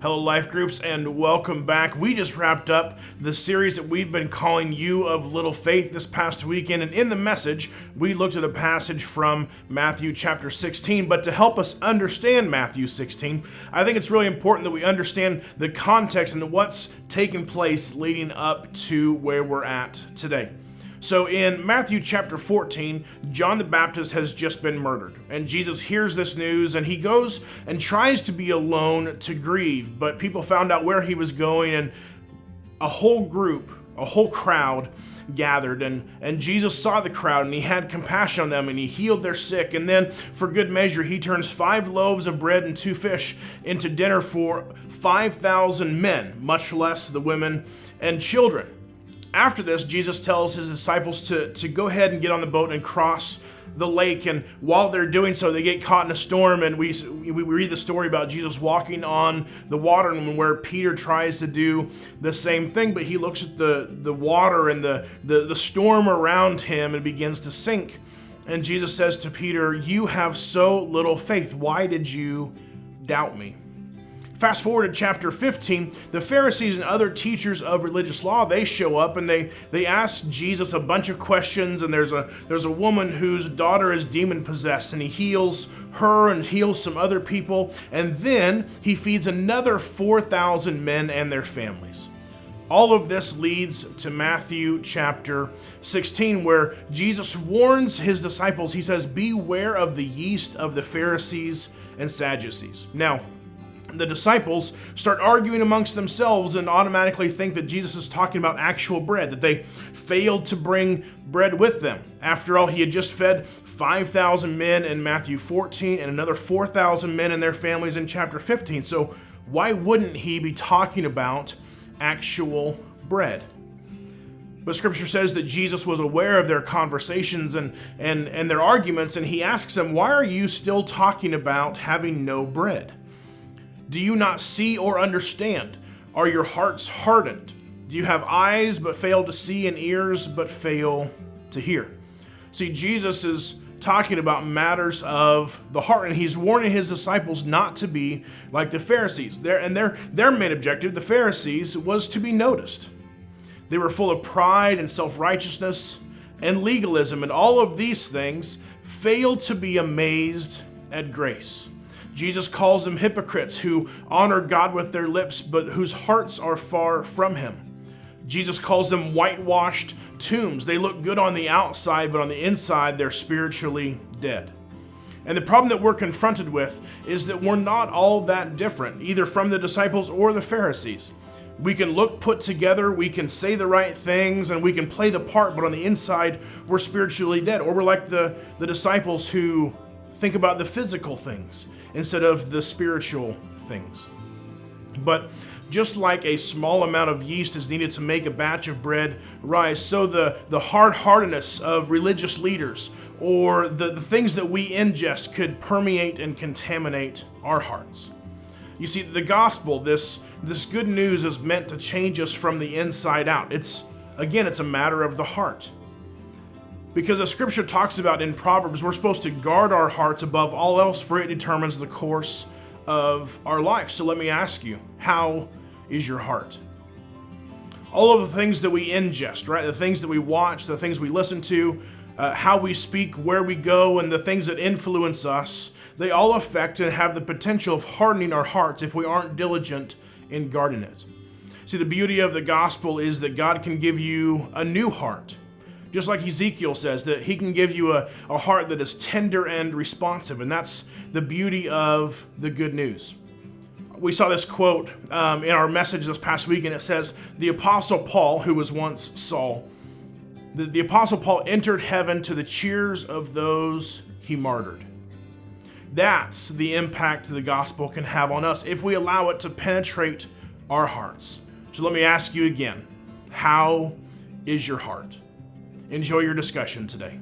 Hello, Life Groups, and welcome back. We just wrapped up the series that we've been calling You of Little Faith this past weekend, and in the message, we looked at a passage from Matthew chapter 16, but to help us understand Matthew 16, I think it's really important that we understand the context and what's taken place leading up to where we're at today. So in Matthew chapter 14, John the Baptist has just been murdered. And Jesus hears this news and he goes and tries to be alone to grieve. But people found out where he was going and a whole crowd gathered. And Jesus saw the crowd and he had compassion on them and he healed their sick. And then for good measure, he turns 5 loaves of bread and 2 fish into dinner for 5,000 men, much less the women and children. After this, Jesus tells his disciples to go ahead and get on the boat and cross the lake. And while they're doing so, they get caught in a storm. And we read the story about Jesus walking on the water, and where Peter tries to do the same thing. But he looks at the water and the storm around him and begins to sink. And Jesus says to Peter, "You have so little faith. Why did you doubt me?" Fast forward to chapter 15, the Pharisees and other teachers of religious law, they show up and they ask Jesus a bunch of questions, and there's a woman whose daughter is demon possessed, and he heals her and heals some other people, and then he feeds another 4,000 men and their families. All of this leads to Matthew chapter 16, where Jesus warns his disciples. He says, "Beware of the yeast of the Pharisees and Sadducees." Now, the disciples start arguing amongst themselves and automatically think that Jesus is talking about actual bread, that they failed to bring bread with them. After all, he had just fed 5,000 men in Matthew 14 and another 4,000 men and their families in chapter 15. So why wouldn't he be talking about actual bread? But scripture says that Jesus was aware of their conversations and their arguments, and he asks them, "Why are you still talking about having no bread? Do you not see or understand? Are your hearts hardened? Do you have eyes but fail to see and ears but fail to hear?" See, Jesus is talking about matters of the heart, and he's warning his disciples not to be like the Pharisees. Their main objective, the Pharisees, was to be noticed. They were full of pride and self-righteousness and legalism, and all of these things failed to be amazed at grace. Jesus calls them hypocrites who honor God with their lips, but whose hearts are far from him. Jesus calls them whitewashed tombs. They look good on the outside, but on the inside, they're spiritually dead. And the problem that we're confronted with is that we're not all that different, either from the disciples or the Pharisees. We can look put together, we can say the right things, and we can play the part, but on the inside, we're spiritually dead. Or we're like the disciples who think about the physical things instead of the spiritual things. But just like a small amount of yeast is needed to make a batch of bread rise, so the hard-heartedness of religious leaders or the things that we ingest could permeate and contaminate our hearts. You see, the gospel, this good news, is meant to change us from the inside out. It's a matter of the heart. Because as scripture talks about in Proverbs, we're supposed to guard our hearts above all else, for it determines the course of our life. So let me ask you, how is your heart? All of the things that we ingest, right? The things that we watch, the things we listen to, how we speak, where we go, and the things that influence us, they all affect and have the potential of hardening our hearts if we aren't diligent in guarding it. See, the beauty of the gospel is that God can give you a new heart. Just like Ezekiel says, that he can give you a heart that is tender and responsive, and that's the beauty of the good news. We saw this quote in our message this past week, and it says, the Apostle Paul, who was once Saul, the Apostle Paul entered heaven to the cheers of those he martyred. That's the impact the gospel can have on us if we allow it to penetrate our hearts. So let me ask you again, how is your heart? Enjoy your discussion today.